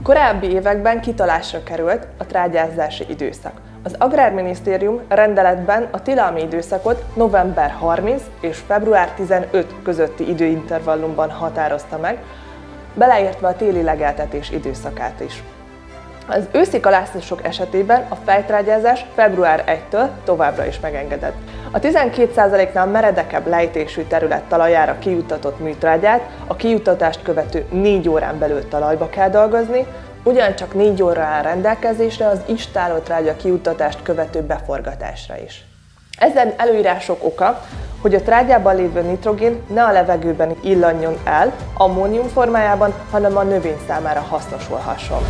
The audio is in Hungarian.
Korábbi években kitalálásra került a trágyázási időszak. Az Agrárminisztérium rendeletben a tilalmi időszakot november 30 és február 15 közötti időintervallumban határozta meg, beleértve a téli legeltetés időszakát is. Az őszi kalászosok esetében a fejtrágyázás február 1-től továbbra is megengedett. A 12%-nál meredekebb lejtésű terület talajára kijuttatott műtrágyát a kijuttatást követő 4 órán belül talajba kell dolgozni, ugyancsak 4 óra áll rendelkezésre az istállótrágya kijuttatást követő beforgatásra is. Ezen előírások oka, hogy a trágyában lévő nitrogén ne a levegőben illanjon el ammónium formájában, hanem a növény számára hasznosulhasson.